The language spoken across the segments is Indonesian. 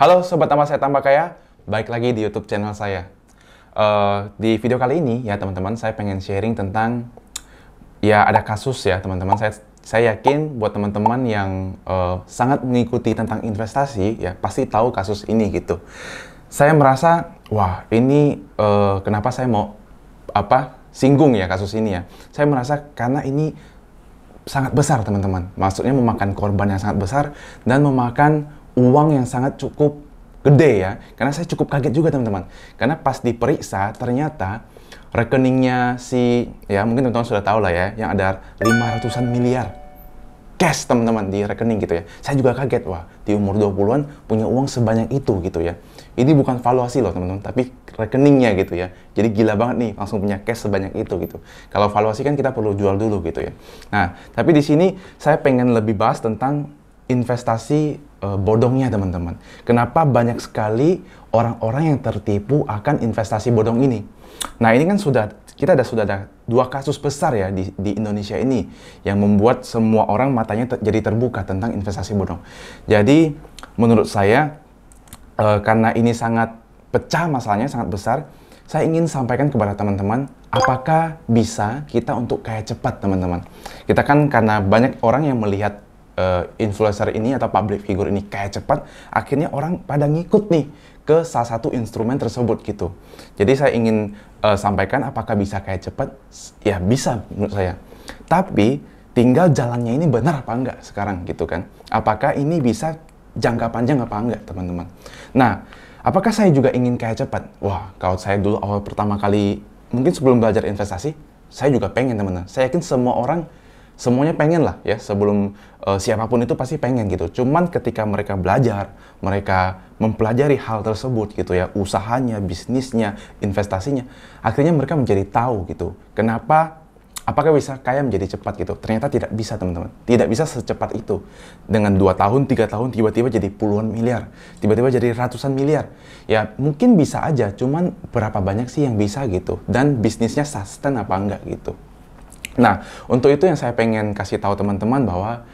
Halo Sobat Tambah Saya Tambah Kaya, baik lagi di YouTube channel saya. Di video kali ini ya teman-teman, saya pengen sharing tentang ya ada kasus ya teman-teman. Saya yakin buat teman-teman yang sangat mengikuti tentang investasi ya pasti tahu kasus ini gitu. Saya merasa wah ini kenapa saya mau singgung ya kasus ini ya. Saya merasa karena ini sangat besar teman-teman. Maksudnya memakan korban yang sangat besar dan memakan uang yang sangat cukup gede ya. Karena saya cukup kaget juga teman-teman. Karena pas diperiksa ternyata rekeningnya ya mungkin teman-teman sudah tahu lah ya, yang ada 500-an miliar cash teman-teman di rekening gitu ya. Saya juga kaget, wah di umur 20-an punya uang sebanyak itu gitu ya. Ini bukan valuasi loh teman-teman, tapi rekeningnya gitu ya. Jadi gila banget nih langsung punya cash sebanyak itu gitu. Kalau valuasi kan kita perlu jual dulu gitu ya. Nah, tapi di sini saya pengen lebih bahas tentang investasi bodongnya teman-teman. Kenapa banyak sekali orang-orang yang tertipu akan investasi bodong ini? Nah, ini kan sudah ada dua kasus besar ya di Indonesia ini yang membuat semua orang matanya jadi terbuka tentang investasi bodong. Jadi menurut saya karena ini sangat pecah masalahnya, sangat besar, saya ingin sampaikan kepada teman-teman apakah bisa kita untuk kaya cepat teman-teman. Kita kan karena banyak orang yang melihat influencer ini atau public figure ini kaya cepat, akhirnya orang pada ngikut nih ke salah satu instrumen tersebut gitu. Jadi saya ingin sampaikan apakah bisa kaya cepat? Ya bisa menurut saya. Tapi tinggal jalannya ini benar apa enggak sekarang gitu kan. Apakah ini bisa jangka panjang apa enggak teman-teman. Nah, apakah saya juga ingin kaya cepat? Wah, kalau saya dulu awal pertama kali, mungkin sebelum belajar investasi, saya juga pengen teman-teman. Saya yakin semua orang semuanya pengen lah ya, sebelum siapapun itu pasti pengen gitu. Cuman ketika mereka belajar, mereka mempelajari hal tersebut gitu ya, usahanya, bisnisnya, investasinya, akhirnya mereka menjadi tahu gitu. Apakah bisa kaya menjadi cepat gitu? Ternyata tidak bisa teman-teman. Tidak bisa secepat itu. Dengan 2 tahun, 3 tahun, tiba-tiba jadi puluhan miliar. Tiba-tiba jadi ratusan miliar. Ya mungkin bisa aja, cuman berapa banyak sih yang bisa gitu. Dan bisnisnya sustain apa enggak gitu. Nah, untuk itu yang saya pengen kasih tahu teman-teman bahwa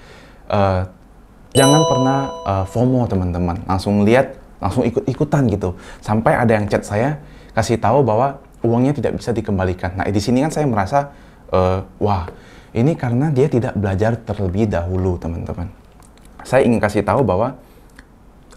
jangan pernah FOMO teman-teman. Langsung lihat, langsung ikut-ikutan gitu. Sampai ada yang chat saya kasih tahu bahwa uangnya tidak bisa dikembalikan. Nah, di sini kan saya merasa wah, ini karena dia tidak belajar terlebih dahulu teman-teman. Saya ingin kasih tahu bahwa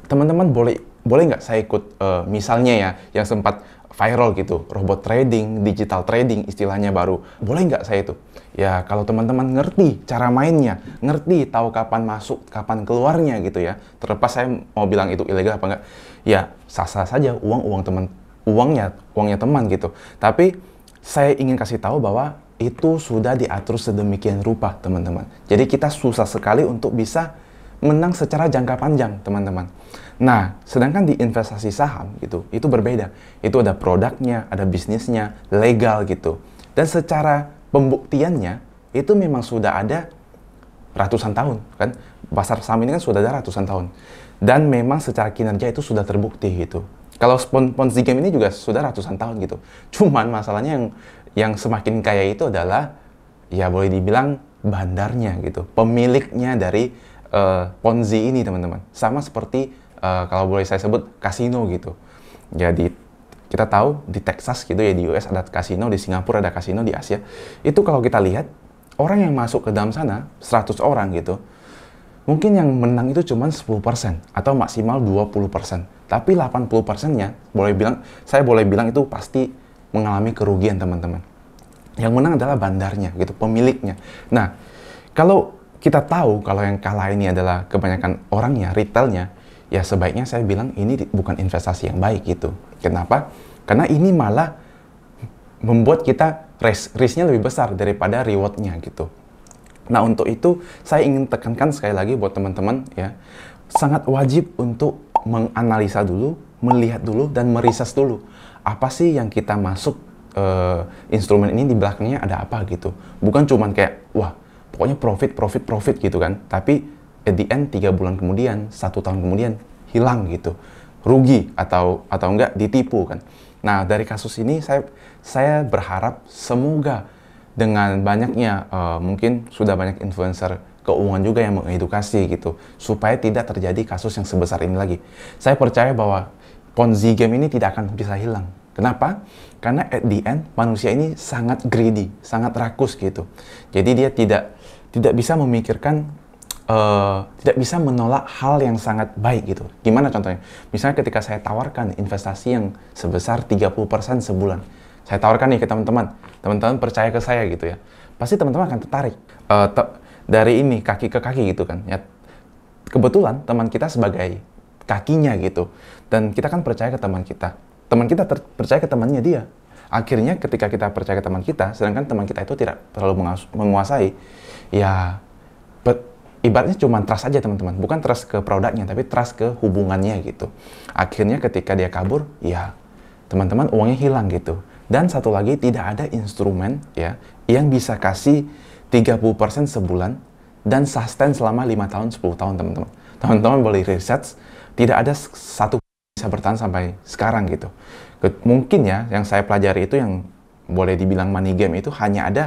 teman-teman boleh nggak saya ikut misalnya ya yang sempat viral gitu, robot trading, digital trading istilahnya baru. Boleh nggak saya itu? Ya kalau teman-teman ngerti cara mainnya, ngerti tahu kapan masuk, kapan keluarnya gitu ya. Terlepas saya mau bilang itu ilegal apa enggak, ya sah-sah saja uangnya teman gitu. Tapi saya ingin kasih tahu bahwa itu sudah diatur sedemikian rupa teman-teman. Jadi kita susah sekali untuk bisa menang secara jangka panjang teman-teman. Nah, sedangkan di investasi saham gitu, itu berbeda. Itu ada produknya, ada bisnisnya, legal gitu. Dan secara pembuktiannya itu memang sudah ada ratusan tahun kan. Pasar saham ini kan sudah ada ratusan tahun. Dan memang secara kinerja itu sudah terbukti gitu. Kalau Ponzi game ini juga sudah ratusan tahun gitu. Cuman masalahnya yang semakin kaya itu adalah ya boleh dibilang bandarnya gitu. Pemiliknya dari Ponzi ini teman-teman. Sama seperti kalau boleh saya sebut kasino gitu. Jadi kita tahu di Texas gitu ya, di US ada kasino, di Singapura ada kasino, di Asia. Itu kalau kita lihat orang yang masuk ke dalam sana 100 orang gitu. Mungkin yang menang itu cuma 10% atau maksimal 20%. Tapi 80%-nya saya boleh bilang itu pasti mengalami kerugian teman-teman. Yang menang adalah bandarnya gitu, pemiliknya. Nah, kalau kita tahu kalau yang kalah ini adalah kebanyakan orangnya, retailnya, ya sebaiknya saya bilang ini bukan investasi yang baik gitu. Kenapa? Karena ini malah membuat kita risknya lebih besar daripada rewardnya gitu. Nah untuk itu saya ingin tekankan sekali lagi buat teman-teman ya, sangat wajib untuk menganalisa dulu, melihat dulu, dan meriset dulu. Apa sih yang kita masuk instrumen ini di belakangnya ada apa gitu. Bukan cuman kayak, wah pokoknya profit gitu kan. Tapi at the end 3 bulan kemudian, 1 tahun kemudian hilang gitu. Rugi atau enggak ditipu kan. Nah dari kasus ini saya berharap semoga dengan banyaknya mungkin sudah banyak influencer keuangan juga yang mengedukasi gitu, supaya tidak terjadi kasus yang sebesar ini lagi. Saya percaya bahwa Ponzi game ini tidak akan bisa hilang. Kenapa? Karena at the end manusia ini sangat greedy, sangat rakus gitu. Jadi dia tidak bisa memikirkan, tidak bisa menolak hal yang sangat baik gitu. Gimana contohnya? Misalnya ketika saya tawarkan investasi yang sebesar 30% sebulan. Saya tawarkan nih ke teman-teman. Teman-teman percaya ke saya gitu ya. Pasti teman-teman akan tertarik. Dari ini kaki ke kaki gitu kan. Ya, kebetulan teman kita sebagai kakinya gitu. Dan kita kan percaya ke teman kita. Teman kita percaya ke temannya dia. Akhirnya ketika kita percaya ke teman kita, sedangkan teman kita itu tidak terlalu menguasai, ya ibaratnya cuma trust aja teman-teman. Bukan trust ke produknya, tapi trust ke hubungannya gitu. Akhirnya ketika dia kabur, ya teman-teman uangnya hilang gitu. Dan satu lagi, tidak ada instrumen ya yang bisa kasih 30% sebulan dan sustain selama 5 tahun, 10 tahun teman-teman. Teman-teman boleh research, tidak ada satu bisa bertahan sampai sekarang gitu. Mungkin ya, yang saya pelajari itu yang boleh dibilang money game itu hanya ada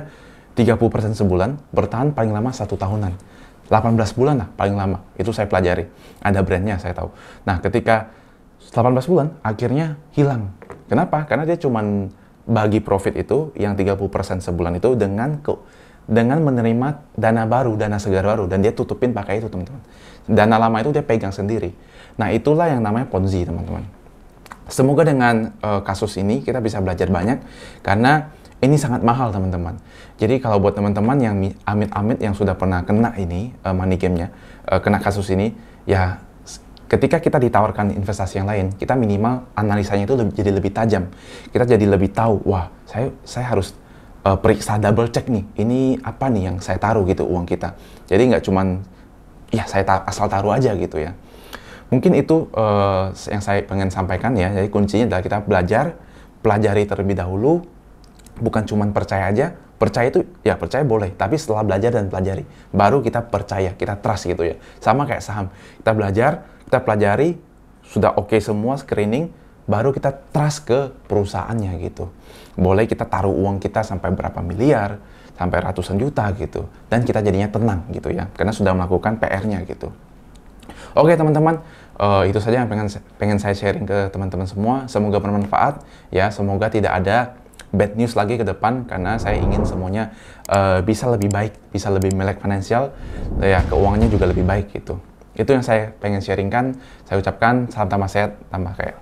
30% sebulan, bertahan paling lama 1 tahunan. 18 bulan lah paling lama, itu saya pelajari. Ada brandnya, saya tahu. Nah, ketika 18 bulan, akhirnya hilang. Kenapa? Karena dia cuman bagi profit itu, yang 30% sebulan itu dengan menerima dana baru, dana segar baru, dan dia tutupin pakai itu, teman-teman. Dana lama itu dia pegang sendiri. Nah, itulah yang namanya Ponzi, teman-teman. Semoga dengan kasus ini kita bisa belajar banyak, karena ini sangat mahal, teman-teman. Jadi kalau buat teman-teman yang amit-amit yang sudah pernah kena ini, money game-nya, kena kasus ini, ya ketika kita ditawarkan investasi yang lain, kita minimal analisanya itu jadi lebih tajam. Kita jadi lebih tahu, wah, saya harus periksa double check nih, ini apa nih yang saya taruh gitu uang kita. Jadi nggak cuman, ya saya asal taruh aja gitu ya. Mungkin itu yang saya pengen sampaikan ya. Jadi kuncinya adalah kita pelajari terlebih dahulu, bukan cuma percaya aja. Percaya itu, ya percaya boleh, tapi setelah belajar dan pelajari, baru kita percaya, kita trust gitu ya. Sama kayak saham, kita belajar, kita pelajari, sudah oke semua screening, baru kita trust ke perusahaannya gitu. Boleh kita taruh uang kita sampai berapa miliar, sampai ratusan juta gitu, dan kita jadinya tenang gitu ya, karena sudah melakukan PR-nya gitu. Oke teman-teman, itu saja yang pengen saya sharing ke teman-teman semua. Semoga bermanfaat ya, semoga tidak ada bad news lagi ke depan, karena saya ingin semuanya bisa lebih baik, bisa lebih melek finansial, ya keuangannya juga lebih baik gitu. Itu yang saya pengen sharingkan. Saya ucapkan salam tambah sehat, tambah kaya.